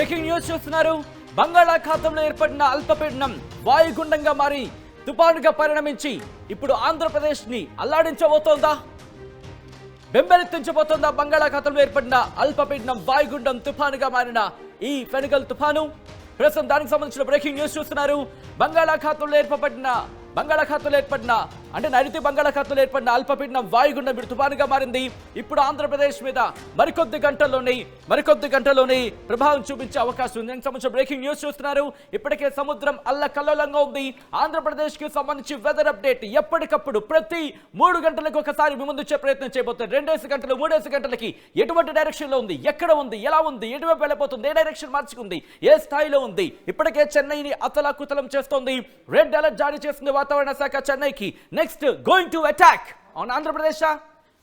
Breaking news చూస్తున్నారు. బంగాళాఖాతంలో ఏర్పడిన అల్పపీడనం వాయుగుండంగా మారి తుపానుగా పరిణమించి ఇప్పుడు ఆంధ్రప్రదేశ్ ని అల్లాడించబోతోందా, బెంబెలెత్తించబోతోందా? బంగాళాఖాతంలో ఏర్పడిన అల్పపీడనం వాయుగుండం తుఫానుగా మారిన ఈ ఫెనిగల్ తుఫాను ప్రస్తుతం దానికి సంబంధించిన బ్రేకింగ్ న్యూస్ చూస్తున్నారు. బంగాళాఖాతంలో ఏర్పడిన అంటే నైరుతి బంగాళాఖాతంలో ఏర్పడిన అల్పపీడనం వాయుగుండం ఇప్పుడు తుఫానుగా మారింది. ఇప్పుడు ఆంధ్రప్రదేశ్ మీద మరికొద్ది గంటల్లోనే ప్రభావం చూపించే అవకాశం ఉంది. దానికి సంబంధించిన బ్రేకింగ్ న్యూస్ చూస్తున్నారు. ఇప్పటికే సముద్రం అల్లకల్లోలంగా ఉంది. ఆంధ్రప్రదేశ్ కి సంబంధించి వెదర్ అప్డేట్ ఎప్పటికప్పుడు ప్రతి 3 గంటలకు ఒకసారి మీ ముందు వచ్చే ప్రయత్నం చేయబోతుంది. 2 గంటలు 3 గంటలకి ఎటువంటి డైరెక్షన్ లో ఉంది, ఎక్కడ ఉంది, ఎలా ఉంది, ఎటువైపు వెళ్ళిపోతుంది, ఏ డైరెక్షన్ మార్చుకుంది, ఏ స్థాయిలో ఉంది. ఇప్పటికే చెన్నైని అతలాకుతలం చేస్తోంది. రెడ్ అలర్ట్ జారీ చేస్తుంది వాతావరణ శాఖ చెన్నైకి. Next going to attack on Andhra Pradesh.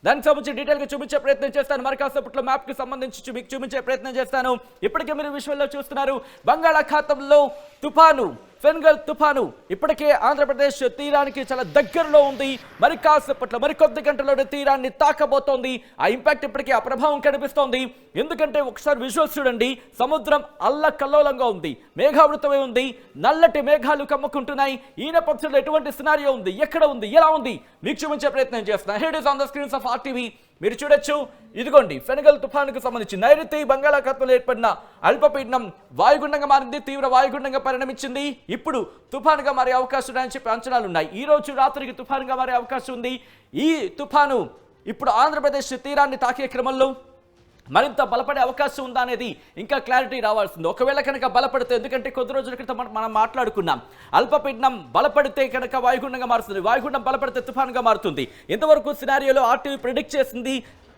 దానికి సంబంధించి డీటెయిల్ గా చూపించే ప్రయత్నం చేస్తాను. మరి కాసేపట్లో మ్యాప్ కి సంబంధించి మీకు చూపించే ప్రయత్నం చేస్తాను. ఇప్పటికే మీరు విజువల్లో చూస్తున్నారు బంగాళాఖాతంలో తుఫాను ఫెనిగల్ తుఫాను ఇప్పటికే ఆంధ్రప్రదేశ్ తీరానికి చాలా దగ్గరలో ఉంది. మరి కాసేపట్లో మరికొద్ది గంటల్లోనే తీరాన్ని తాకబోతోంది. ఆ ఇంపాక్ట్ ఇప్పటికే ఆ ప్రభావం కనిపిస్తోంది. ఎందుకంటే ఒకసారి విజువల్స్ చూడండి. సముద్రం అల్లకల్లోలంగా ఉంది, మేఘావృతమై ఉంది, నల్లటి మేఘాలు కమ్ముకుంటున్నాయి. ఈ నేపథ్యంలో ఎటువంటి సినారియో ఉంది, ఎక్కడ ఉంది, ఎలా ఉంది మీకు చూపించే ప్రయత్నం చేస్తున్నాను. Here is on the screens of RTV. మీరు చూడొచ్చు, ఇదిగోండి ఫెనిగల్ తుఫానుకు సంబంధించి నైరుతి బంగాళాఖాతంలో ఏర్పడిన అల్పపీడనం వాయుగుండంగా మారింది, తీవ్ర వాయుగుండంగా పరిణమించింది. ఇప్పుడు తుఫానుగా మారే అవకాశం ఉన్నాయని చెప్పి అంచనాలు ఉన్నాయి. ఈ రోజు రాత్రికి తుఫానుగా మారే అవకాశం ఉంది. ఈ తుఫాను ఇప్పుడు ఆంధ్రప్రదేశ్ తీరాన్ని తాకే క్రమంలో మరింత బలపడే అవకాశం ఉందా అనేది ఇంకా క్లారిటీ రావాల్సింది. ఒకవేళ కనుక బలపడితే, ఎందుకంటే కొద్ది రోజుల క్రితం మనం మాట్లాడుకున్నాం, అల్పపీడనం బలపడితే కనుక వాయుగుండంగా మారుతుంది, వాయుగుండం బలపడితే తుఫానుగా మారుతుంది. ఇంతవరకు సినారియోలో ఆర్టీవీ ప్రిడిక్ట్ చేసింది.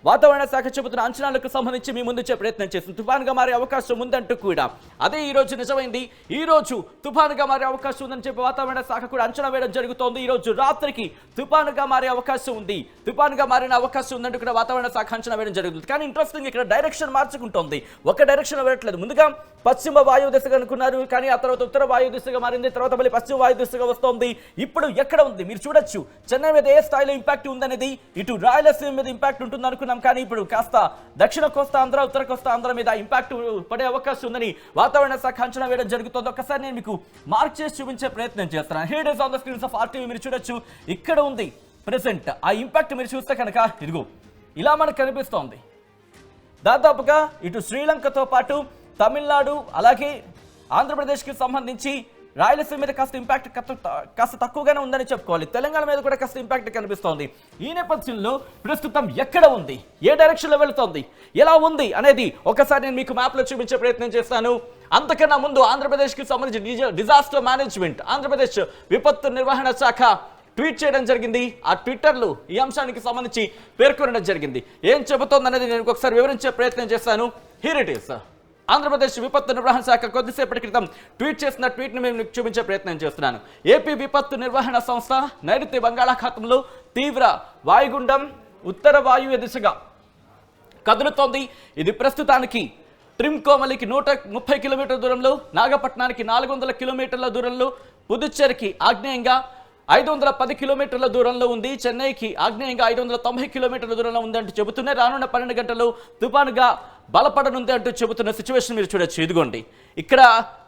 వాతావరణ శాఖ చెబుతున్న అంచనాలకు సంబంధించి మీ ముందుచ్చే ప్రయత్నం చేస్తుంది. తుఫానుగా మారే అవకాశం ఉందంటూ కూడా అదే ఈ రోజు నిజమైంది. ఈ రోజు తుఫానుగా మారే అవకాశం ఉందని చెప్పి వాతావరణ శాఖ కూడా అంచనా వేయడం జరుగుతోంది. ఈ రోజు రాత్రికి తుఫానుగా మారే అవకాశం ఉంది, తుఫానుగా మారిన అవకాశం ఉందంటూ కూడా వాతావరణ శాఖ అంచనా వేయడం జరుగుతుంది. కానీ ఇంట్రెస్టింగ్, ఇక్కడ డైరెక్షన్ మార్చుకుంటోంది. ఒక డైరెక్షన్ వెళ్ళట్లేదు. ముందుగా పశ్చిమ వాయు దిశగా అనుకున్నారు, కానీ ఆ తర్వాత ఉత్తర వాయు దిశగా మారింది, తర్వాత మళ్ళీ పశ్చిమ వాయు దిశగా వస్తోంది. ఇప్పుడు ఎక్కడ ఉంది మీరు చూడొచ్చు. చెన్నై మీద ఏ స్థాయిలో ఇంపాక్ట్ ఉందనేది, ఇటు రాయలసీమ మీద ఇంపాక్ట్ ఉంటుంది అనుకున్నాం, కానీ ఇప్పుడు కాస్త దక్షిణ కోస్తా ఆంధ్ర, ఉత్తర కోస్తా ఆంధ్ర మీద ఇంపాక్ట్ పడే అవకాశం ఉందని వాతావరణ శాఖ అంచనా వేయడం జరుగుతుంది. ఒకసారి నేను మీకు మార్క్ చేసి చూపించే ప్రయత్నం చేస్తున్నాను. Here is on the screens of RTV. మీరు చూడొచ్చు, ఇక్కడ ఉంది ప్రెసెంట్ ఆ ఇంపాక్ట్. మీరు చూస్తే కనుక ఇదిగో ఇలా మనకు కనిపిస్తోంది. దాదాపుగా ఇటు శ్రీలంకతో పాటు తమిళనాడు, అలాగే ఆంధ్రప్రదేశ్కి సంబంధించి రాయలసీమ మీద కాస్త ఇంపాక్ట్ కాస్త తక్కువగానే ఉందని చెప్పుకోవాలి. తెలంగాణ మీద కూడా కాస్త ఇంపాక్ట్ కనిపిస్తోంది. ఈ నేపథ్యంలో ప్రస్తుతం ఎక్కడ ఉంది, ఏ డైరెక్షన్లో వెళుతోంది, ఎలా ఉంది అనేది ఒకసారి నేను మీకు మ్యాప్లో చూపించే ప్రయత్నం చేస్తాను. అంతకన్నా ముందు ఆంధ్రప్రదేశ్కి సంబంధించి డిజాస్టర్ మేనేజ్మెంట్, ఆంధ్రప్రదేశ్ విపత్తు నిర్వహణ శాఖ ట్వీట్ చేయడం జరిగింది. ఆ ట్విట్టర్లో ఈ అంశానికి సంబంధించి పేర్కొనడం జరిగింది. ఏం చెబుతోంది అనేది నేను ఒకసారి వివరించే ప్రయత్నం చేస్తాను. Here it is. ఆంధ్రప్రదేశ్ విపత్తు నిర్వహణ శాఖ కొద్దిసేపటి క్రితం ట్వీట్ చేసిన ట్వీట్ను మేము చూపించే ప్రయత్నం చేస్తున్నాను. ఏపీ విపత్తు నిర్వహణ సంస్థ నైరుతి బంగాళాఖాతంలో తీవ్ర వాయుగుండం ఉత్తర వాయువ్య దిశగా కదులుతోంది. ఇది ప్రస్తుతానికి ట్రిమ్కోమలికి 130 కిలోమీటర్ల దూరంలో, నాగపట్నానికి 400 కిలోమీటర్ల దూరంలో, పుదుచ్చేరికి ఆగ్నేయంగా 510 కిలోమీటర్ల దూరంలో ఉంది, చెన్నైకి ఆగ్నేయంగా 590 కిలోమీటర్ల దూరంలో ఉంది అంటూ చెబుతున్నారు. రానున్న 12 గంటలు తుఫానుగా బలపడనుంది అంటూ చెబుతున్న సిచ్యువేషన్ మీరు చూడొచ్చు. ఇదిగోండి, ఇక్కడ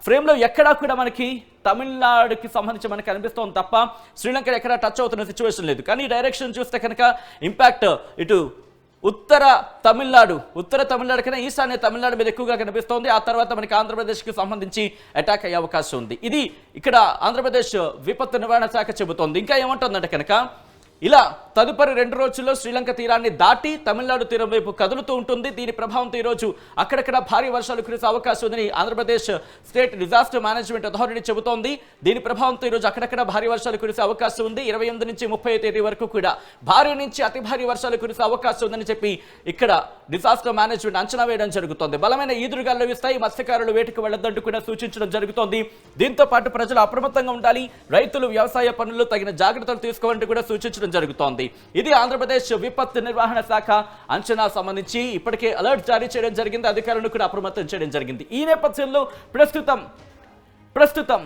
ఫ్రేమ్లో ఎక్కడా కూడా మనకి తమిళనాడుకి సంబంధించి మనకి అనిపిస్తోంది తప్ప శ్రీలంక ఎక్కడా టచ్ అవుతున్న సిచ్యువేషన్ లేదు. కానీ డైరెక్షన్ చూస్తే కనుక ఇంపాక్ట్ ఇటు ఉత్తర తమిళనాడు కన్నా ఈశాన్య తమిళనాడు మీద ఎక్కువగా కనిపిస్తోంది. ఆ తర్వాత మనకి ఆంధ్రప్రదేశ్కి సంబంధించి అటాక్ అయ్యే అవకాశం ఉంది. ఇది ఇక్కడ ఆంధ్రప్రదేశ్ విపత్తు నిర్వహణ శాఖ చెబుతోంది. ఇంకా ఏమంటుందంటే కనుక ఇలా తదుపరి 2 రోజుల్లో శ్రీలంక తీరాన్ని దాటి తమిళనాడు తీరం వైపు కదులుతూ ఉంటుంది. దీని ప్రభావంతో ఈరోజు అక్కడక్కడ భారీ వర్షాలు కురిసే అవకాశం ఉందని Andhra Pradesh state disaster management authority చెబుతోంది. దీని ప్రభావంతో ఈరోజు అక్కడక్కడ భారీ వర్షాలు కురిసే అవకాశం ఉంది. 28 నుంచి 30 తేదీ వరకు కూడా భారీ నుంచి అతి భారీ వర్షాలు కురిసే అవకాశం ఉందని చెప్పి ఇక్కడ డిజాస్టర్ మేనేజ్మెంట్ అంచనా వేయడం జరుగుతోంది. బలమైన ఈదురుగాలు వీస్తాయి, మత్స్యకారులు వేటకు వెళ్లొద్దంటూ కూడా సూచించడం జరుగుతోంది. దీంతో పాటు ప్రజలు అప్రమత్తంగా ఉండాలి, రైతులు వ్యవసాయ పనుల్లో తగిన జాగ్రత్తలు తీసుకోవాలంటూ కూడా సూచించడం జరుగుతోంది. ఇది ఆంధ్రప్రదేశ్ విపత్తు నిర్వహణ శాఖ అంచనా సంబంధించి ఇప్పటికే అలర్ట్ జారీ చేయడం జరిగింది, అధికారులను కూడా అప్రమత్తం చేయడం జరిగింది. ఈ నేపథ్యంలో ప్రస్తుతం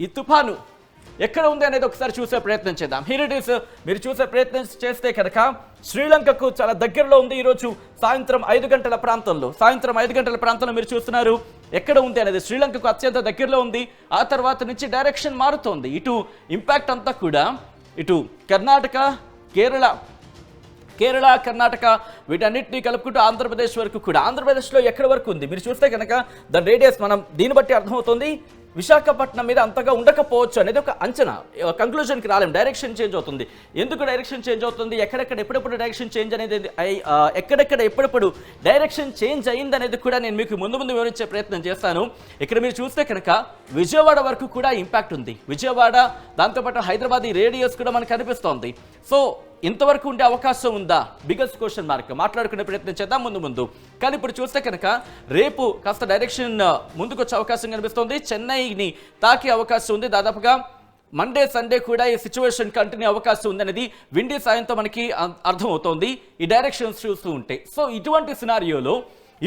ఈ తుఫాను ఎక్కడ ఉంది అనేది ఒకసారి చూసే ప్రయత్నం చేద్దాం. Here it is. మీరు చూసే ప్రయత్నం చేస్తే కనుక శ్రీలంకకు చాలా దగ్గరలో ఉంది. ఈరోజు సాయంత్రం 5 గంటల ప్రాంతంలో మీరు చూస్తున్నారు ఎక్కడ ఉంది అనేది. శ్రీలంకకు అత్యంత దగ్గరలో ఉంది. ఆ తర్వాత నుంచి డైరెక్షన్ మారుతోంది. ఇటు ఇంపాక్ట్ అంతా కూడా ఇటు కర్ణాటక, కేరళ, కర్ణాటక వీటన్నిటిని కలుపుకుంటూ ఆంధ్రప్రదేశ్ వరకు కూడా. ఆంధ్రప్రదేశ్లో ఎక్కడి వరకు ఉంది మీరు చూస్తే కనుక దాని రేడియస్ మనం దీన్ని బట్టి అర్థమవుతుంది విశాఖపట్నం మీద అంతగా ఉండకపోవచ్చు అనేది ఒక అంచనా. కంక్లూజన్కి రాలేం. డైరెక్షన్ చేంజ్ అవుతుంది. ఎందుకు డైరెక్షన్ చేంజ్ అవుతుంది, ఎక్కడెక్కడ డైరెక్షన్ చేంజ్ అనేది ఎక్కడెక్కడ ఎప్పుడెప్పుడు డైరెక్షన్ చేంజ్ అయింది అనేది కూడా నేను మీకు ముందు వివరించే ప్రయత్నం చేస్తాను. ఇక్కడ మీరు చూస్తే కనుక విజయవాడ వరకు కూడా ఇంపాక్ట్ ఉంది. విజయవాడ దాంతోపాటు హైదరాబాద్ ఈ రేడియస్ కూడా మనకు కనిపిస్తోంది. సో ఇంతవరకు ఉండే అవకాశం ఉందా, బిగ్గెస్ట్ క్వశ్చన్ మార్క్. మాట్లాడుకునే ప్రయత్నం చేద్దాం ముందు. కానీ ఇప్పుడు చూస్తే కనుక రేపు కాస్త డైరెక్షన్ ముందుకు వచ్చే అవకాశం కనిపిస్తోంది. చెన్నైని తాకే అవకాశం ఉంది. దాదాపుగా మండే, సండే కూడా ఈ సిచ్యువేషన్ కంటిన్యూ అవకాశం ఉంది అనేది విండీ సాయంతో మనకి అర్థమవుతోంది ఈ డైరెక్షన్స్ చూస్తూ ఉంటే. సో ఇటువంటి సినారియోలో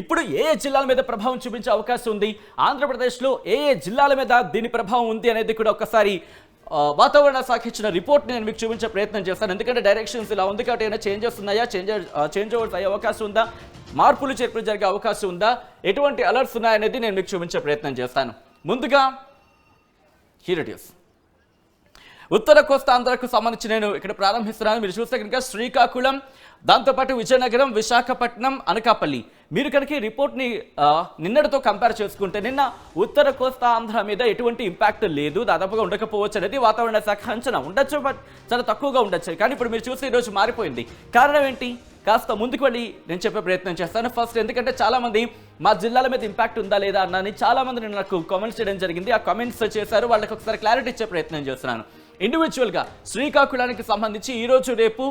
ఇప్పుడు ఏ జిల్లాల మీద ప్రభావం చూపించే అవకాశం ఉంది, ఆంధ్రప్రదేశ్లో ఏ జిల్లాల మీద దీని ప్రభావం ఉంది అనేది కూడా ఒకసారి వాతావరణ శాఖ ఇచ్చిన రిపోర్ట్ని నేను మీకు చూపించే ప్రయత్నం చేస్తాను. ఎందుకంటే డైరెక్షన్స్ ఇలా ఉంది కాబట్టి ఏమైనా చేంజెస్ ఉన్నాయా, చేంజ్ ఓవర్స్ అయ్యే అవకాశం ఉందా, మార్పులు చేర్పులు జరిగే అవకాశం ఉందా, ఎటువంటి అలర్ట్స్ ఉన్నాయనేది నేను మీకు చూపించే ప్రయత్నం చేస్తాను. ముందుగా హియర్ ఇట్ ఈస్. ఉత్తర కోస్తా ఆంధ్రకు సంబంధించి నేను ఇక్కడ ప్రారంభిస్తున్నాను. మీరు చూస్తే కనుక శ్రీకాకుళం, దాంతోపాటు విజయనగరం, విశాఖపట్నం, అనకాపల్లి. మీరు కనుక ఈ రిపోర్ట్ని నిన్నటితో కంపేర్ చేసుకుంటే నిన్న ఉత్తర కోస్తా ఆంధ్ర మీద ఎటువంటి ఇంపాక్ట్ లేదు, దాదాపుగా ఉండకపోవచ్చు అనేది వాతావరణ శాఖ అంచనా. ఉండొచ్చు, బట్ చాలా తక్కువగా ఉండొచ్చు. కానీ ఇప్పుడు మీరు చూస్తే ఈరోజు మారిపోయింది. కారణం ఏంటి, కాస్త ముందుకు వెళ్ళి నేను చెప్పే ప్రయత్నం చేస్తాను ఫస్ట్. ఎందుకంటే చాలామంది మా జిల్లాల మీద ఇంపాక్ట్ ఉందా లేదా అన్నని చాలామంది నేను నాకు కామెంట్స్ చేయడం జరిగింది. ఆ కామెంట్స్ చేశారు, వాళ్ళకి ఒకసారి క్లారిటీ ఇచ్చే ప్రయత్నం చేస్తున్నాను. ఇండివిజువల్గా శ్రీకాకుళానికి సంబంధించి ఈరోజు రేపు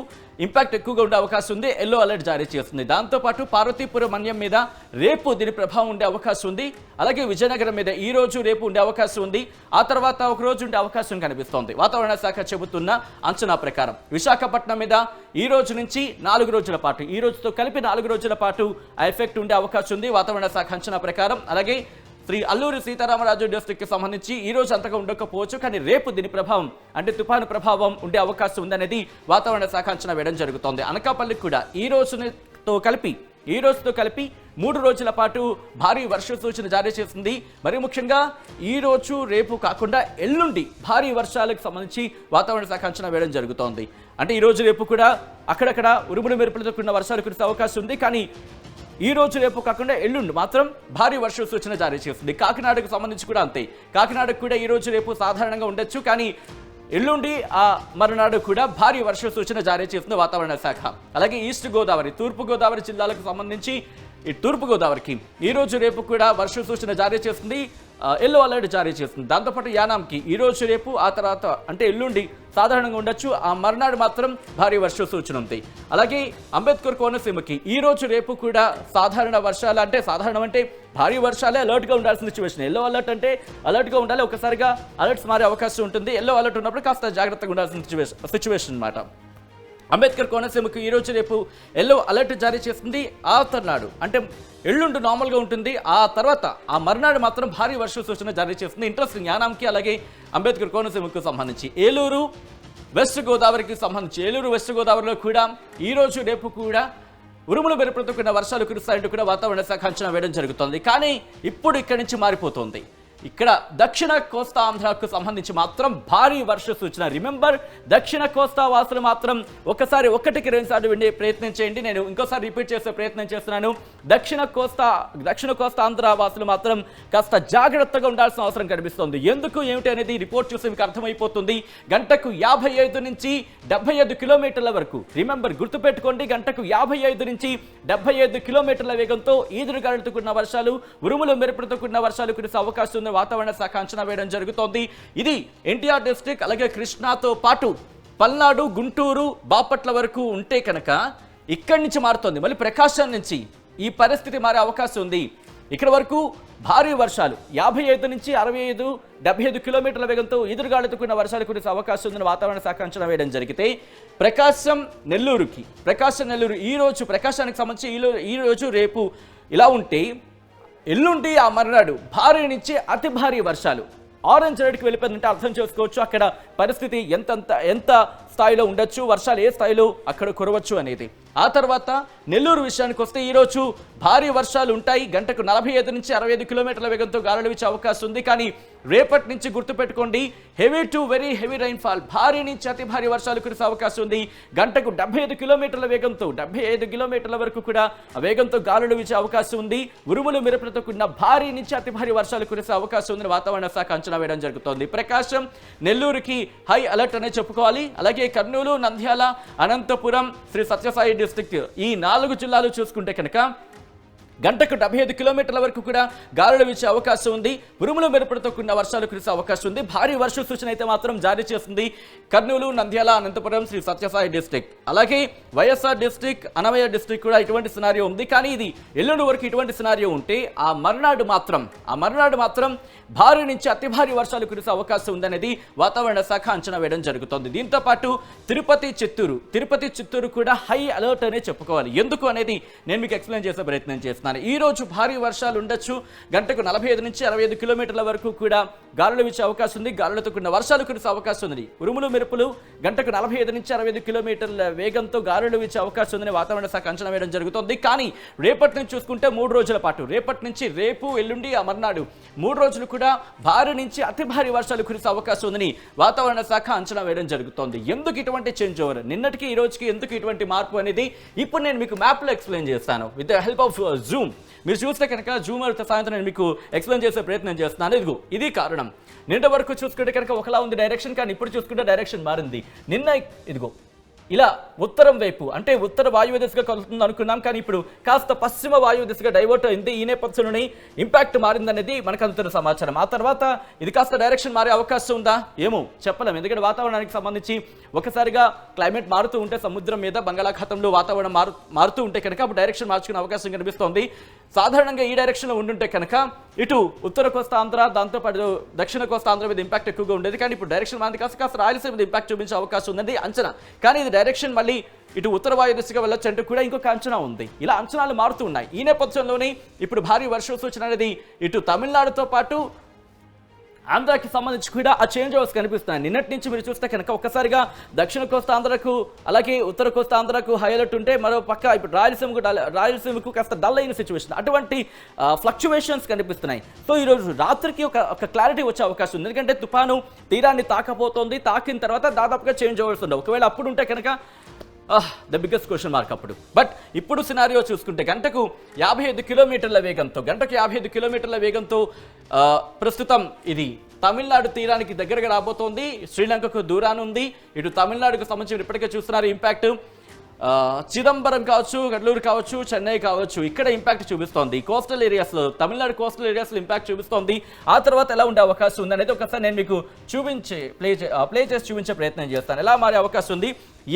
ఇంపాక్ట్ ఎక్కువగా ఉండే అవకాశం ఉంది. ఎల్లో అలర్ట్ జారీ చేస్తుంది. దాంతోపాటు పార్వతీపురం మన్యం మీద రేపు దీని ప్రభావం ఉండే అవకాశం ఉంది. అలాగే విజయనగరం మీద ఈ రోజు రేపు ఉండే అవకాశం ఉంది. ఆ తర్వాత ఒక రోజు ఉండే అవకాశం కనిపిస్తోంది వాతావరణ శాఖ చెబుతున్న అంచనా ప్రకారం. విశాఖపట్నం మీద ఈ రోజు నుంచి 4 రోజుల పాటు, ఈ రోజుతో కలిపి 4 రోజుల పాటు ఆ ఎఫెక్ట్ ఉండే అవకాశం ఉంది వాతావరణ శాఖ అంచనా ప్రకారం. అలాగే శ్రీ అల్లూరి సీతారామరాజు డిస్ట్రిక్ట్కి సంబంధించి ఈ రోజు అంతగా ఉండకపోవచ్చు, కానీ రేపు దీని ప్రభావం అంటే తుఫాను ప్రభావం ఉండే అవకాశం ఉందనేది వాతావరణ శాఖ అంచనా వేయడం జరుగుతోంది. అనకాపల్లికి కూడా ఈ రోజుతో కలిపి 3 రోజుల పాటు భారీ వర్ష సూచన జారీ చేసింది. మరి ముఖ్యంగా ఈ రోజు రేపు కాకుండా ఎల్లుండి భారీ వర్షాలకు సంబంధించి వాతావరణ శాఖ అంచనా వేయడం జరుగుతోంది. అంటే ఈ రోజు రేపు కూడా అక్కడక్కడ ఉరుములు మెరుపులతో కూడిన వర్షాలు కురిసే అవకాశం ఉంది. కానీ ఈ రోజు రేపు కాకుండా ఎల్లుండి మాత్రం భారీ వర్ష సూచన జారీ చేస్తుంది. కాకినాడకు సంబంధించి కూడా అంతే. కాకినాడకు కూడా ఈ రోజు రేపు సాధారణంగా ఉండొచ్చు, కానీ ఎల్లుండి ఆ మరునాడు కూడా భారీ వర్ష సూచన జారీ చేస్తుంది వాతావరణ శాఖ. అలాగే ఈస్ట్ గోదావరి, తూర్పు గోదావరి జిల్లాలకు సంబంధించి ఈ తూర్పు గోదావరికి ఈ రోజు రేపు కూడా వర్ష సూచన జారీ చేస్తుంది, ఎల్లో అలర్ట్ జారీ చేస్తుంది. దాంతోపాటు యానాంకి ఈ రోజు రేపు ఆ తర్వాత అంటే ఎల్లుండి సాధారణంగా ఉండొచ్చు, ఆ మర్నాడు మాత్రం భారీ వర్ష సూచన ఉంది. అలాగే అంబేద్కర్ కోనసీమకి ఈ రోజు రేపు కూడా సాధారణ వర్షాలు అంటే సాధారణం అంటే భారీ వర్షాలే అలర్ట్గా ఉండాల్సిన సిచ్యువేషన్. ఎల్లో అలర్ట్ అంటే అలర్ట్గా ఉండాలి, ఒకసారిగా అలర్ట్స్ మారే అవకాశం ఉంటుంది. ఎల్లో అలర్ట్ ఉన్నప్పుడు కాస్త జాగ్రత్తగా ఉండాల్సిన సిచ్యువేషన్ అన్నమాట. అంబేద్కర్ కోనసీమకు ఈ రోజు రేపు ఎల్లో అలర్ట్ జారీ చేస్తుంది. ఆ తర్నాడు అంటే ఎల్లుండి నార్మల్గా ఉంటుంది, ఆ తర్వాత ఆ మర్నాడు మాత్రం భారీ వర్ష సూచన జారీ చేస్తుంది. ఇంట్రెస్టింగ్ యానాంకి అలాగే అంబేద్కర్ కోనసీమకు సంబంధించి. ఏలూరు వెస్ట్ గోదావరికి సంబంధించి ఏలూరు వెస్ట్ గోదావరిలో కూడా ఈ రోజు రేపు కూడా ఉరుములు మెరుపులతో కూడిన వర్షాలు కురుస్తాయంటూ కూడా వాతావరణ శాఖ అంచనా వేయడం జరుగుతుంది. కానీ ఇప్పుడు ఇక్కడి నుంచి మారిపోతుంది. ఇక్కడ దక్షిణ కోస్తా ఆంధ్రకు సంబంధించి మాత్రం భారీ వర్ష సూచన. రిమెంబర్, దక్షిణ కోస్తా వాసులు మాత్రం ఒకసారి 1-2 సార్లు వినే ప్రయత్నం చేయండి. నేను ఇంకోసారి రిపీట్ చేసే ప్రయత్నం చేస్తున్నాను. దక్షిణ కోస్తా ఆంధ్ర వాసులు మాత్రం కాస్త జాగ్రత్తగా ఉండాల్సిన అవసరం కనిపిస్తోంది. ఎందుకు ఏమిటి అనేది రిపోర్ట్ చూసి మీకు అర్థమైపోతుంది. గంటకు 55 నుంచి 75 కిలోమీటర్ల వరకు, రిమెంబర్ గుర్తుపెట్టుకోండి, గంటకు 55 నుంచి 75 కిలోమీటర్ల వేగంతో ఈదురుగాలులతో కూడిన వర్షాలు, ఉరుములు మెరుపులతో కూడిన వర్షాలు కురిసే అవకాశం ఉంది వాతావరణ శాఖ అంచనా వేయడం జరుగుతోంది. ఇది ఎన్టీఆర్ డిస్ట్రిక్ట్ అలాగే కృష్ణాతో పాటు పల్నాడు, గుంటూరు, బాపట్ల వరకు ఉంటే కనుక ఇక్కడి నుంచి మారుతోంది. మళ్ళీ ప్రకాశం నుంచి ఈ పరిస్థితి మారే అవకాశం ఉంది. ఇక్కడ వరకు భారీ వర్షాలు 55 నుంచి 65, 75 కిలోమీటర్ల వేగంతో ఎదురుగాలులతో కూడిన వర్షాలు కురిసే అవకాశం ఉందని వాతావరణ శాఖ అంచనా వేయడం జరిగితే ప్రకాశం నెల్లూరు ఈ రోజు ప్రకాశానికి సంబంధించి ఈ రోజు రేపు ఇలా ఉంటే ఎల్లుండి ఆ మర్నాడు భారీ నుంచి అతి భారీ వర్షాలు ఆరెంజ్ అలర్ట్కి వెళ్ళిపోయిందంటే అర్థం చేసుకోవచ్చు అక్కడ పరిస్థితి ఎంత స్థాయిలో ఉండొచ్చు, వర్షాలు ఏ స్థాయిలో అక్కడ కురవచ్చు అనేది. ఆ తర్వాత నెల్లూరు విషయానికి వస్తే ఈరోజు భారీ వర్షాలు ఉంటాయి. గంటకు 45 నుంచి 65 కిలోమీటర్ల వేగంతో గాలులు వీచే అవకాశం ఉంది. కానీ రేపటి నుంచి గుర్తుపెట్టుకోండి, heavy to very heavy rainfall, భారీ నుంచి అతి భారీ వర్షాలు కురిసే అవకాశం ఉంది. గంటకు 75 కిలోమీటర్ల వేగంతో 75 కిలోమీటర్ల వరకు కూడా వేగంతో గాలులు వీచే అవకాశం ఉంది. ఉరుములు మెరుపులతో కూడిన భారీ నుంచి అతి భారీ వర్షాలు కురిసే అవకాశం ఉందని వాతావరణ శాఖ అంచనా వేయడం జరుగుతోంది. ప్రకాశం, నెల్లూరుకి హై అలర్ట్ అనే చెప్పుకోవాలి. అలాగే కర్నూలు, నంద్యాల, అనంతపురం, శ్రీ సత్యసాయి డిస్ట్రిక్ట్, ఈ 4 జిల్లాలు చూసుకుంటే కనుక గంటకు 75 కిలోమీటర్ల వరకు కూడా గాలులు వీచే అవకాశం ఉంది. ఉరుములు మెరుపులతో కూడిన వర్షాలు కురిసే అవకాశం ఉంది. భారీ వర్ష సూచన అయితే మాత్రం జారీ చేస్తుంది కర్నూలు, నంద్యాల, అనంతపురం, శ్రీ సత్యసాయి డిస్ట్రిక్ట్. అలాగే వైఎస్ఆర్ డిస్ట్రిక్ట్, అనమయ్య డిస్ట్రిక్ట్ కూడా ఇటువంటి సినారియో ఉంది. కానీ ఇది ఎల్లుండి వరకు ఇటువంటి సినారియో ఉంటే ఆ మర్నాడు మాత్రం భారీ నుంచి అతి భారీ వర్షాలు కురిసే అవకాశం ఉందనేది వాతావరణ శాఖ అంచనా వేయడం జరుగుతోంది. దీంతో పాటు తిరుపతి, చిత్తూరు కూడా హై అలర్ట్ అనే చెప్పుకోవాలి. ఎందుకు అనేది నేను మీకు ఎక్స్ప్లెయిన్ చేసే ప్రయత్నం చేస్తున్నాను. ఈ రోజు భారీ వర్షాలు ఉండొచ్చు. గంటకు 45 నుంచి 65 కిలోమీటర్ల వరకు కూడా గాలులు వీచే అవకాశం ఉంది. గాలులతో కూడిన వర్షాలు కురిసే అవకాశం ఉంది. ఉరుములు మెరుపులు గంటకు 45 నుంచి 65 కిలోమీటర్ల వేగంతో గాలులు వీచే అవకాశం ఉందని వాతావరణ శాఖ అంచనా వేయడం జరుగుతోంది. కానీ రేపటి నుంచి చూసుకుంటే 3 రోజుల పాటు, రేపటి నుంచి రేపు, ఎల్లుండి, ఆ మర్నాడు 3 రోజులు కూడా భారీ నుంచి అతి భారీ వర్షాలు కురిసే అవకాశం ఉందని వాతావరణ శాఖ అంచనా వేయడం జరుగుతోంది. ఎందుకు ఇటువంటి చేంజ్ ఓవర్, నిన్నటికి ఈ రోజుకి ఎందుకు ఇటువంటి మార్పు అనేది ఇప్పుడు నేను మీకు మ్యాప్లో ఎక్స్ప్లెయిన్ చేస్తాను with the help of Zoom. మీరు చూస్తే కనుక జూమ్ సాయంత్రం నేను మీకు ఎక్స్ప్లెయిన్ చేసే ప్రయత్నం చేస్తున్నాను. ఇది కారణం. నిన్న వరకు చూసుకుంటే కనుక ఒకలా ఉంది డైరెక్షన్, కానీ ఇప్పుడు చూసుకుంటే డైరెక్షన్ మారింది. నిన్న ఇదిగో ఇలా ఉత్తరం వైపు, అంటే ఉత్తర వాయువ్య దిశగా కలుగుతుంది అనుకున్నాం, కానీ ఇప్పుడు కాస్త పశ్చిమ వాయువ్య దిశగా డైవర్ట్ అయింది. ఈ నేపథ్యంలోనే ఇంపాక్ట్ మారిందనేది మనకు అందుతున్న సమాచారం. ఆ తర్వాత ఇది కాస్త డైరెక్షన్ మారే అవకాశం ఉందా ఏమో చెప్పలేం. ఎందుకంటే వాతావరణానికి సంబంధించి ఒకసారిగా క్లైమేట్ మారుతూ ఉంటే, సముద్రం మీద బంగాళాఖాతంలో వాతావరణం మారుతూ ఉంటే కనుక అప్పుడు డైరెక్షన్ మార్చుకునే అవకాశం కనిపిస్తోంది. సాధారణంగా ఈ డైరెక్షన్లో ఉండుంటే కనుక ఇటు ఉత్తర కోస్తా ఆంధ్ర, దాంతోపాటు దక్షిణ కోస్తా ఆంధ్ర మీద ఇంపాక్ట్ ఎక్కువగా ఉండేది. కానీ ఇప్పుడు డైరెక్షన్ మారింది, కాస్త రాయలసీమ మీద ఇంపాక్ట్ చూపించే అవకాశం ఉందని అంచనా. కానీ ఇది డైరెక్షన్ మళ్ళీ ఇటు ఉత్తర వాయు దిశగా వెళ్ళొచ్చు అంటూ కూడా ఇంకొక అంచనా ఉంది. ఇలా అంచనాలు మారుతూ ఉన్నాయి. ఈ నేపథ్యంలోనే ఇప్పుడు భారీ వర్ష సూచన అనేది ఇటు తమిళనాడుతో పాటు ఆంధ్రాకి సంబంధించి కూడా ఆ చేంజ్ ఓవర్స్ కనిపిస్తున్నాయి. నిన్నటి నుంచి మీరు చూస్తే కనుక ఒక్కసారిగా దక్షిణ కోస్తా ఆంధ్రకు, అలాగే ఉత్తర కోస్తా ఆంధ్రకు హై అలర్ట్ ఉంటే, మరో పక్క ఇప్పుడు రాయలసీమకు కాస్త డల్ అయిన సిచ్యువేషన్, అటువంటి ఫ్లక్చువేషన్స్ కనిపిస్తున్నాయి. సో ఈరోజు రాత్రికి ఒక క్లారిటీ వచ్చే అవకాశం ఉంది. ఎందుకంటే తుఫాను తీరాన్ని తాకపోతోంది. తాకిన తర్వాత దాదాపుగా చేంజ్ ఓవర్స్ ఉండవు. ఒకవేళ అప్పుడు ఉంటే కనుక ద బిగ్గెస్ట్ క్వశ్చన్ మార్క్ అప్పుడు. బట్ ఇప్పుడు సినారియో చూసుకుంటే గంటకు 55 కిలోమీటర్ల వేగంతో ప్రస్తుతం ఇది తమిళనాడు తీరానికి దగ్గరగా రాబోతోంది. శ్రీలంకకు దూరాన్ని ఉంది. ఇటు తమిళనాడుకు సంబంధించి ఇప్పటికే చూస్తున్నారు ఇంపాక్ట్. చిదంబరం కావచ్చు, కడలూరు కావచ్చు, చెన్నై కావచ్చు, ఇక్కడ ఇంపాక్ట్ చూపిస్తోంది. కోస్టల్ ఏరియాస్లో, తమిళనాడు కోస్టల్ ఏరియాస్లో ఇంపాక్ట్ చూపిస్తోంది. ఆ తర్వాత ఎలా ఉండే అవకాశం ఉంది అనేది ఒకసారి నేను మీకు ప్లే చేసి చూపించే ప్రయత్నం చేస్తాను. ఎలా మారే అవకాశం ఉంది,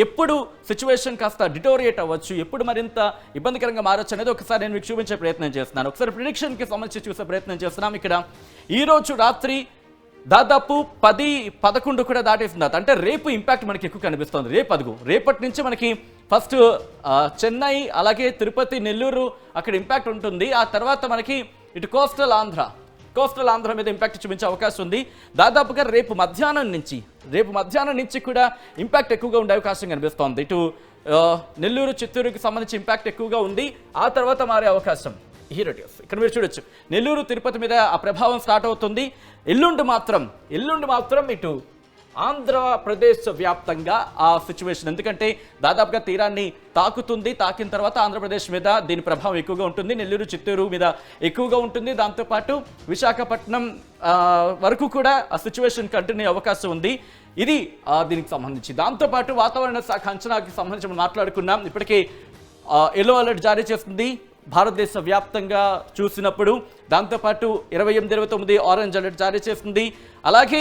ఎప్పుడు సిచ్యువేషన్ కాస్త డిటోరియేట్ అవ్వచ్చు, ఎప్పుడు మరింత ఇబ్బందికరంగా మారచ్చు అనేది ఒకసారి నేను మీకు చూపించే ప్రయత్నం చేస్తున్నాను. ఒకసారి ప్రిడిక్షన్కి సంబంధించి చూసే ప్రయత్నం చేస్తున్నాం. ఇక్కడ ఈరోజు రాత్రి దాదాపు 10-11 కూడా దాటేసింది. అంటే రేపు ఇంపాక్ట్ మనకి ఎక్కువ కనిపిస్తుంది. రేపటి నుంచి మనకి ఫస్ట్ చెన్నై, అలాగే తిరుపతి, నెల్లూరు అక్కడ ఇంపాక్ట్ ఉంటుంది. ఆ తర్వాత మనకి ఇటు కోస్టల్ ఆంధ్ర మీద ఇంపాక్ట్ చూపించే అవకాశం ఉంది. దాదాపుగా రేపు మధ్యాహ్నం నుంచి కూడా ఇంపాక్ట్ ఎక్కువగా ఉండే అవకాశం కనిపిస్తోంది. ఇటు నెల్లూరు, చిత్తూరుకి సంబంధించి ఇంపాక్ట్ ఎక్కువగా ఉంది. ఆ తర్వాత మారే అవకాశం ఇక్కడ మీరు చూడొచ్చు. నెల్లూరు, తిరుపతి మీద ఆ ప్రభావం స్టార్ట్ అవుతుంది. ఎల్లుండి మాత్రం ఇటు ఆంధ్రప్రదేశ్ వ్యాప్తంగా ఆ సిచ్యువేషన్, ఎందుకంటే దాదాపుగా తీరాన్ని తాకిన తర్వాత ఆంధ్రప్రదేశ్ మీద దీని ప్రభావం ఎక్కువగా ఉంటుంది. నెల్లూరు, చిత్తూరు మీద ఎక్కువగా ఉంటుంది. దాంతోపాటు విశాఖపట్నం వరకు కూడా ఆ సిచ్యువేషన్ కంటిన్యూ అవకాశం ఉంది. ఇది దీనికి సంబంధించి. దాంతోపాటు వాతావరణ శాఖ అంచనాకి సంబంధించి మనం మాట్లాడుకున్నాం. ఇప్పటికే ఎల్లో అలర్ట్ జారీ చేస్తుంది భారతదేశ వ్యాప్తంగా చూసినప్పుడు. దాంతోపాటు 28-29 ఆరెంజ్ అలర్ట్ జారీ చేస్తుంది. అలాగే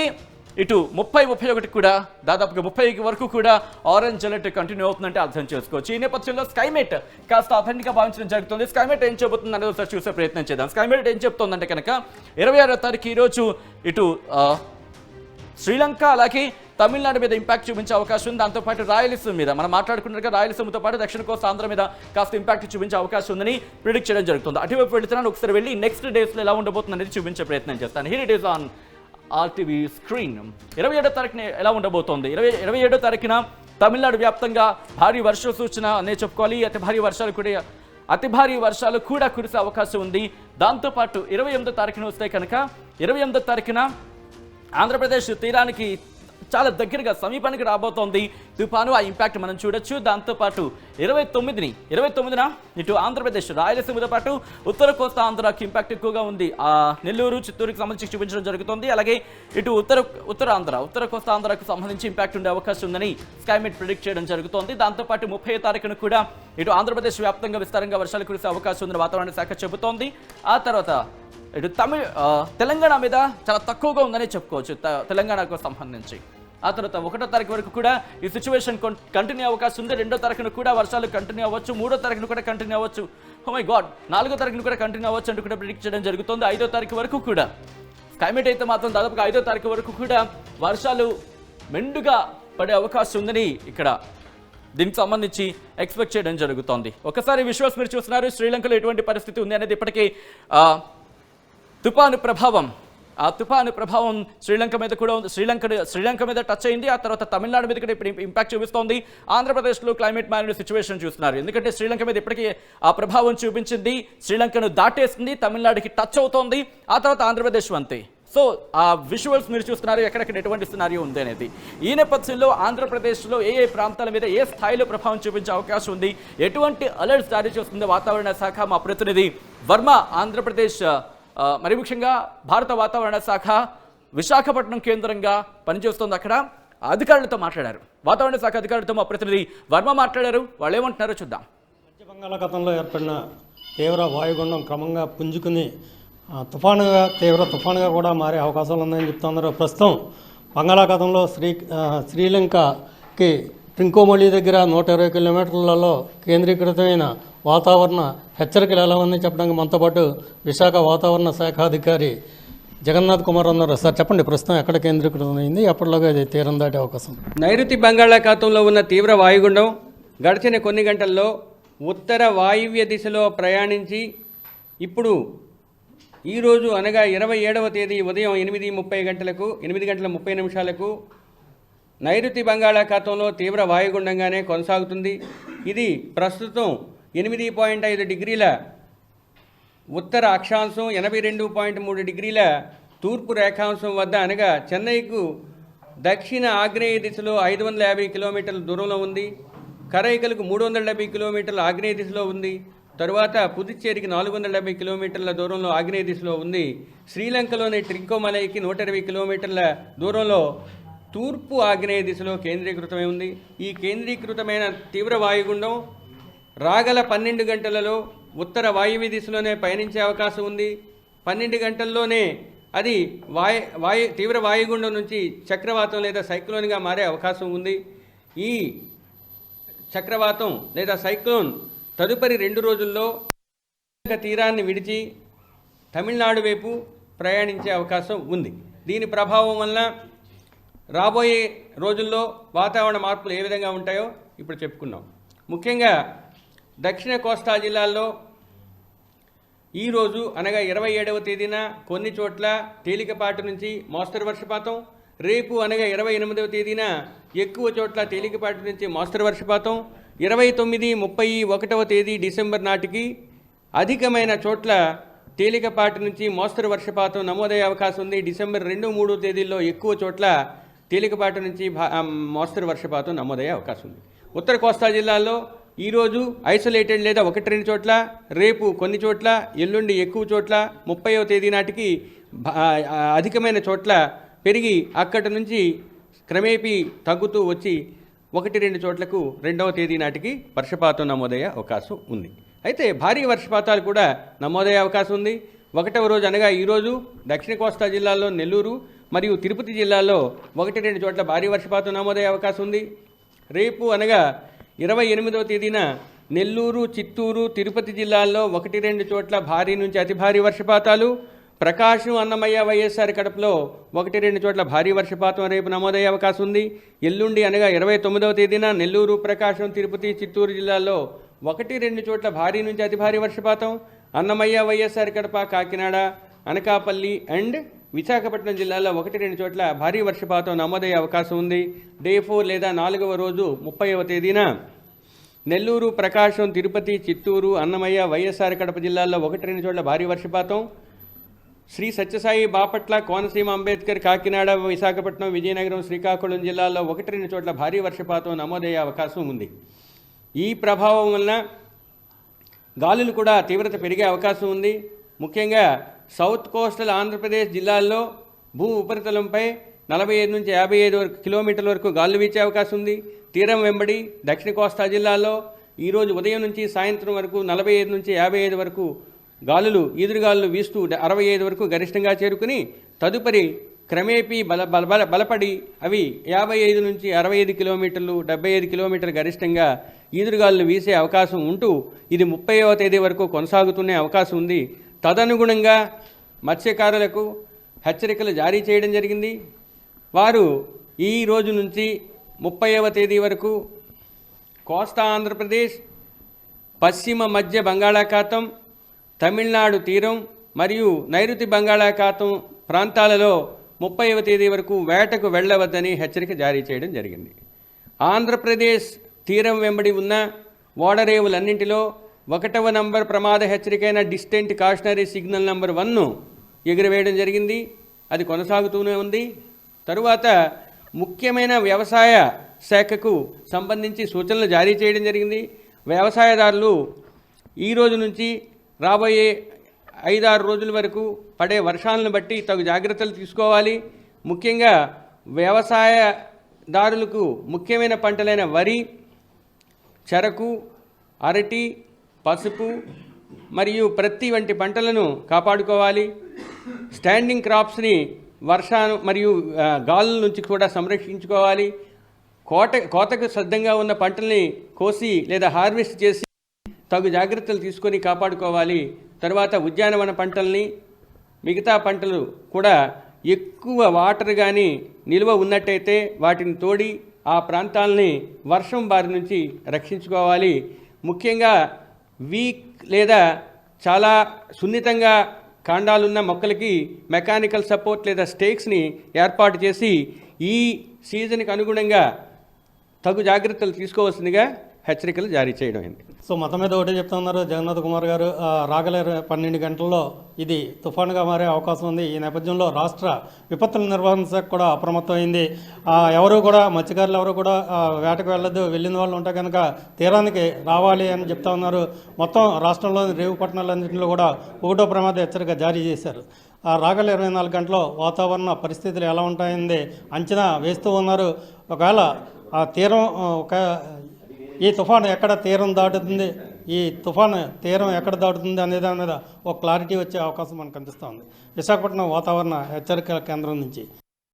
ఇటు 30-31 కూడా, దాదాపుగా 30 వరకు కూడా ఆరెంజ్ అలర్ట్ కంటిన్యూ అవుతుందంటే అర్థం చేసుకోవచ్చు. ఈ నేపథ్యంలో స్కైమేట్ కాస్త అథెంటిక్గా భావించడం జరుగుతుంది. స్కైమేట్ ఏం చెబుతుంది అనేది ఒకసారి చూసే ప్రయత్నం చేద్దాం. స్కైమేట్ ఏం చెప్తుందంటే కనుక 26వ తారీఖు ఈరోజు ఇటు శ్రీలంక, అలాగే తమిళనాడు మీద ఇంపాక్ట్ చూపించే అవకాశం ఉంది. దాంతోపాటు రాయలసీమ మీద మనం మాట్లాడుకున్నట్టుగా రాయలసీమతో పాటు దక్షిణ కోస్తా ఆంధ్ర మీద కాస్త ఇంపాక్ట్ చూపించే అవకాశం ఉందని ప్రిడిక్ట్ చేయడం జరుగుతుంది. అటువైపు వెళ్తున్నాను. ఒకసారి వెళ్ళి నెక్స్ట్ డేస్లో ఎలా ఉండబోతుంది అనేది చూపించే ప్రయత్నం చేస్తాను. Here it is on RTV screen. 27వ తారీఖున ఎలా ఉండబోతోంది? 27వ తారీఖున తమిళనాడు వ్యాప్తంగా భారీ వర్ష సూచన అనే చెప్పుకోవాలి. అతి భారీ వర్షాలు కూడా కురిసే అవకాశం ఉంది. దాంతోపాటు 28వ తారీఖున వస్తే కనుక 28వ తారీఖున ఆంధ్రప్రదేశ్ తీరానికి చాలా దగ్గరగా సమీపానికి రాబోతోంది తుఫాను. ఆ ఇంపాక్ట్ మనం చూడొచ్చు. దాంతోపాటు 29న ఇటు ఆంధ్రప్రదేశ్ రాయలసీమతో పాటు ఉత్తర కోస్తా ఆంధ్రాకి ఇంపాక్ట్ ఎక్కువగా ఉంది. నెల్లూరు చిత్తూరుకి సంబంధించి చూపించడం జరుగుతుంది. అలాగే ఇటు ఉత్తర కోస్తా ఆంధ్రాకు సంబంధించి ఇంపాక్ట్ ఉండే అవకాశం ఉందని స్కైమెట్ ప్రిడిక్ట్ చేయడం జరుగుతోంది. దాంతోపాటు 30వ తారీఖున కూడా ఇటు ఆంధ్రప్రదేశ్ వ్యాప్తంగా విస్తారంగా వర్షాలు కురిసే అవకాశం ఉందని వాతావరణ శాఖ చెబుతోంది. ఆ తర్వాత ఇటు తెలంగాణ మీద చాలా తక్కువగా ఉందని చెప్పుకోవచ్చు తెలంగాణకు సంబంధించి. ఆ తర్వాత 1వ తారీఖు వరకు కూడా ఈ సిచ్యువేషన్ కంటిన్యూ అవకాశం ఉంది. 2వ తారీఖున కూడా వర్షాలు కంటిన్యూ అవ్వచ్చు. 3వ తారీఖున కూడా కంటిన్యూ అవ్వచ్చు. ఓ మై గాడ్, 4వ తారీఖున కూడా కంటిన్యూ అవ్వచ్చు అంటూ కూడా ప్రిడిక్ట్ చేయడం జరుగుతుంది. 5వ తారీఖు వరకు కూడా క్లైమేట్ అయితే మాత్రం దాదాపుగా 5వ తారీఖు వరకు కూడా వర్షాలు మెండుగా పడే అవకాశం ఉందని ఇక్కడ దీనికి సంబంధించి ఎక్స్పెక్ట్ చేయడం జరుగుతోంది. ఒకసారి విజువల్స్ మీరు చూస్తున్నారు. శ్రీలంకలో ఎటువంటి పరిస్థితి ఉంది అనేది ఇప్పటికీ తుఫాను ప్రభావం శ్రీలంక మీద కూడా ఉంది. శ్రీలంక మీద టచ్ అయింది. ఆ తర్వాత తమిళనాడు మీద కూడా ఇప్పుడు ఇంపాక్ట్ చూపిస్తోంది. ఆంధ్రప్రదేశ్లో క్లైమేట్ మారిన సిచ్యువేషన్ చూస్తున్నారు. ఎందుకంటే శ్రీలంక మీద ఇప్పటికీ ఆ ప్రభావం చూపించింది. శ్రీలంకను దాటేస్తుంది, తమిళనాడుకి టచ్ అవుతోంది. ఆ తర్వాత ఆంధ్రప్రదేశ్ అంతే. సో ఆ విజువల్స్ మీరు చూస్తున్నారు, ఎక్కడెక్కడ ఎటువంటి సినారియో ఉంది అనేది. ఈ నేపథ్యంలో ఆంధ్రప్రదేశ్లో ఏ ప్రాంతాల మీద ఏ స్థాయిలో ప్రభావం చూపించే అవకాశం ఉంది, ఎటువంటి అలర్ట్స్ జారీ చేస్తుంది వాతావరణ శాఖ, మా ప్రతినిధి వర్మ ఆంధ్రప్రదేశ్ మరి ముఖ్యంగా భారత వాతావరణ శాఖ విశాఖపట్నం కేంద్రంగా పనిచేస్తుంది. అక్కడ అధికారులతో మాట్లాడారు. వాతావరణ శాఖ అధికారులతో మా ప్రతినిధి వర్మ మాట్లాడారు. వాళ్ళు ఏమంటున్నారో చూద్దాం. బంగాళాఖాతంలో ఏర్పడిన తీవ్ర వాయుగుండం క్రమంగా పుంజుకుని తీవ్ర తుఫానుగా కూడా మారే అవకాశాలు ఉన్నాయని చెప్తున్నారు. ప్రస్తుతం బంగాళాఖాతంలో శ్రీలంకకి ట్రింకోమలి దగ్గర 120 కిలోమీటర్లలో కేంద్రీకృతమైన వాతావరణ హెచ్చరికలు ఎలా ఉన్నాయని చెప్పడానికి మనతో పాటు విశాఖ వాతావరణ శాఖ అధికారి జగన్నాథ్ కుమార్ ఉన్నారు. సార్ చెప్పండి, ప్రస్తుతం ఎక్కడ కేంద్రీకృతమైంది, ఎప్పటిలోగా ఇది తీరం దాటే అవకాశం? నైరుతి బంగాళాఖాతంలో ఉన్న తీవ్ర వాయుగుండం గడిచిన కొన్ని గంటల్లో ఉత్తర వాయువ్య దిశలో ప్రయాణించి ఇప్పుడు ఈరోజు అనగా 27వ తేదీ ఉదయం 8:30 నైరుతి బంగాళాఖాతంలో తీవ్ర వాయుగుండంగానే కొనసాగుతుంది. ఇది ప్రస్తుతం 8.5 డిగ్రీల ఉత్తర అక్షాంశం, 82.3 డిగ్రీల తూర్పు రేఖాంశం వద్ద అనగా చెన్నైకు దక్షిణ ఆగ్నేయ దిశలో 550 కిలోమీటర్ల దూరంలో ఉంది. కరైకలకు 370 కిలోమీటర్ల ఆగ్నేయ దిశలో ఉంది. తరువాత పుదుచ్చేరికి 470 కిలోమీటర్ల దూరంలో ఆగ్నేయ దిశలో ఉంది. శ్రీలంకలోని ట్రింకోమలైకి 120 కిలోమీటర్ల దూరంలో తూర్పు ఆగ్నేయ దిశలో కేంద్రీకృతమై ఉంది. ఈ కేంద్రీకృతమైన తీవ్ర వాయుగుండం రాగల 12 గంటలలో ఉత్తర వాయువ్య దిశలోనే పయనించే అవకాశం ఉంది. 12 గంటల్లోనే అది తీవ్ర వాయుగుండం నుంచి చక్రవాతం లేదా సైక్లోన్గా మారే అవకాశం ఉంది. ఈ చక్రవాతం లేదా సైక్లోన్ తదుపరి 2 రోజుల్లో తీరాన్ని విడిచి తమిళనాడు వైపు ప్రయాణించే అవకాశం ఉంది. దీని ప్రభావం వలన రాబోయే రోజుల్లో వాతావరణ మార్పులు ఏ విధంగా ఉంటాయో ఇప్పుడు చెప్పుకున్నాం. ముఖ్యంగా దక్షిణ కోస్తా జిల్లాల్లో ఈరోజు అనగా 27వ తేదీన కొన్ని చోట్ల తేలికపాటి నుంచి మోస్తరు వర్షపాతం, రేపు అనగా 28వ తేదీన ఎక్కువ చోట్ల తేలికపాటి నుంచి మోస్తరు వర్షపాతం, 29, 31వ తేదీ డిసెంబర్ నాటికి అధికమైన చోట్ల తేలికపాటి నుంచి మోస్తరు వర్షపాతం నమోదయ్యే అవకాశం ఉంది. డిసెంబర్ 2, 3 తేదీల్లో ఎక్కువ చోట్ల తేలికపాటి నుంచి మోస్తరు వర్షపాతం నమోదయ్యే అవకాశం ఉంది. ఉత్తర కోస్తా జిల్లాల్లో ఈరోజు ఐసోలేటెడ్ లేదా 1-2 చోట్ల, రేపు కొన్ని చోట్ల, ఎల్లుండి ఎక్కువ చోట్ల, 30వ తేదీ నాటికి అధికమైన చోట్ల పెరిగి అక్కడి నుంచి క్రమేపీ తగ్గుతూ వచ్చి 1-2 చోట్లకు 2వ తేదీ నాటికి వర్షపాతం నమోదయ్యే అవకాశం ఉంది. అయితే భారీ వర్షపాతాలు కూడా నమోదయ్యే అవకాశం ఉంది. 1వ రోజు అనగా ఈరోజు దక్షిణ కోస్తా జిల్లాల్లో నెల్లూరు మరియు తిరుపతి జిల్లాల్లో 1-2 చోట్ల భారీ వర్షపాతం నమోదయ్యే అవకాశం ఉంది. రేపు అనగా 28వ తేదీన నెల్లూరు, చిత్తూరు, తిరుపతి జిల్లాల్లో 1-2 చోట్ల భారీ నుంచి అతి భారీ వర్షపాతాలు, ప్రకాశం, అన్నమయ్య, వైఎస్ఆర్ కడపలో 1-2 చోట్ల భారీ వర్షపాతం రేపు నమోదయ్యే అవకాశం ఉంది. ఎల్లుండి అనగా 29వ తేదీన నెల్లూరు, ప్రకాశం, తిరుపతి, చిత్తూరు జిల్లాల్లో 1-2 చోట్ల భారీ నుంచి అతి భారీ వర్షపాతం, అన్నమయ్య, వైఎస్ఆర్ కడప, కాకినాడ, అనకాపల్లి అండ్ విశాఖపట్నం జిల్లాలో 1-2 చోట్ల భారీ వర్షపాతం నమోదయ్యే అవకాశం ఉంది. డే 4 లేదా 4వ రోజు 30వ తేదీన నెల్లూరు, ప్రకాశం, తిరుపతి, చిత్తూరు, అన్నమయ్య, వైఎస్ఆర్ కడప జిల్లాల్లో 1-2 చోట్ల భారీ వర్షపాతం. శ్రీ సత్యసాయి, బాపట్ల, కోనసీమ, అంబేద్కర్, కాకినాడ, విశాఖపట్నం, విజయనగరం, శ్రీకాకుళం జిల్లాల్లో 1-2 చోట్ల భారీ వర్షపాతం నమోదయ్యే అవకాశం ఉంది. ఈ ప్రభావం వలన గాలులు కూడా తీవ్రత పెరిగే అవకాశం ఉంది. ముఖ్యంగా సౌత్ కోస్టల్ ఆంధ్రప్రదేశ్ జిల్లాల్లో భూ ఉపరితలంపై 45 నుంచి 55 కిలోమీటర్ల వరకు గాలులు వీచే అవకాశం ఉంది. తీరం వెంబడి దక్షిణ కోస్తా జిల్లాల్లో ఈరోజు ఉదయం నుంచి సాయంత్రం వరకు 45 నుంచి 55 వరకు ఈదురుగాలులు వీస్తూ 65 వరకు గరిష్టంగా చేరుకుని తదుపరి క్రమేపీ బలపడి అవి 55 నుంచి 65 కిలోమీటర్లు, 75 కిలోమీటర్లు గరిష్టంగా ఈదురుగాలులు వీసే అవకాశం ఉంటూ ఇది 30వ తేదీ వరకు కొనసాగుతునే అవకాశం ఉంది. తదనుగుణంగా మత్స్యకారులకు హెచ్చరికలు జారీ చేయడం జరిగింది. వారు ఈ రోజు నుంచి 30వ తేదీ వరకు కోస్తా ఆంధ్రప్రదేశ్, పశ్చిమ మధ్య బంగాళాఖాతం, తమిళనాడు తీరం మరియు నైరుతి బంగాళాఖాతం ప్రాంతాలలో 30వ తేదీ వరకు వేటకు వెళ్ళవద్దని హెచ్చరిక జారీ చేయడం జరిగింది. ఆంధ్రప్రదేశ్ తీరం వెంబడి ఉన్న ఓడరేవులన్నింటిలో 1వ నంబర్ ప్రమాద హెచ్చరికైన డిస్టెంట్ కాషనరీ సిగ్నల్ నంబర్ 1ను ఎగురవేయడం జరిగింది. అది కొనసాగుతూనే ఉంది. తరువాత ముఖ్యమైన వ్యవసాయ శాఖకు సంబంధించి సూచనలు జారీ చేయడం జరిగింది. వ్యవసాయదారులు ఈ రోజు నుంచి రాబోయే 5-6 రోజుల వరకు పడే వర్షాలను బట్టి తగు జాగ్రత్తలు తీసుకోవాలి. ముఖ్యంగా వ్యవసాయదారులకు ముఖ్యమైన పంటలైన వరి, చెరకు, అరటి, పసుపు మరియు ప్రత్తి వంటి పంటలను కాపాడుకోవాలి. స్టాండింగ్ క్రాప్స్ని వర్షాలు మరియు గాలుల నుంచి కూడా సంరక్షించుకోవాలి. కోతకు సిద్ధంగా ఉన్న పంటల్ని కోసి లేదా హార్వెస్ట్ చేసి తగు జాగ్రత్తలు తీసుకొని కాపాడుకోవాలి. తర్వాత ఉద్యానవన పంటల్ని, మిగతా పంటలు కూడా ఎక్కువ వాటర్ కానీ నిల్వ ఉన్నట్టయితే వాటిని తోడి ఆ ప్రాంతాలని వర్షం బారి నుంచి రక్షించుకోవాలి. ముఖ్యంగా వీక్ లేదా చాలా సున్నితంగా కాండాలున్న మొక్కలకి మెకానికల్ సపోర్ట్ లేదా స్టేక్స్ని ఏర్పాటు చేసి ఈ సీజన్కి అనుగుణంగా తగు జాగ్రత్తలు తీసుకోవాల్సిందిగా హెచ్చరికలు జారీ చేయడం అయింది. సో మొత్తం మీద ఒకటే చెప్తా ఉన్నారు జగన్నాథ్ కుమార్ గారు, రాగల 12 గంటల్లో ఇది తుఫానుగా మారే అవకాశం ఉంది. ఈ నేపథ్యంలో రాష్ట్ర విపత్తుల నిర్వహణ శాఖ కూడా అప్రమత్తమైంది. ఎవరు కూడా మత్స్యకారులు ఎవరు కూడా వేటకు వెళ్ళొద్దు, వెళ్ళిన వాళ్ళు ఉంటే కనుక తీరానికి రావాలి అని చెప్తా ఉన్నారు. మొత్తం రాష్ట్రంలోని రేవు పట్టణాలన్నింటిలో కూడా 1వ ప్రమాద హెచ్చరిక జారీ చేశారు. రాగల 24 గంటల్లో వాతావరణ పరిస్థితులు ఎలా ఉంటాయని అంచనా వేస్తూ ఉన్నారు. ఒకవేళ ఆ తీరం ఈ తుఫాను ఎక్కడ తీరం దాటుతుంది, ఈ తుఫాను తీరం ఎక్కడ దాటుతుంది అనే దాని మీద ఒక క్లారిటీ వచ్చే అవకాశం మనకు కనిపిస్తూ ఉంది. విశాఖపట్నం వాతావరణ హెచ్చరికల కేంద్రం నుంచి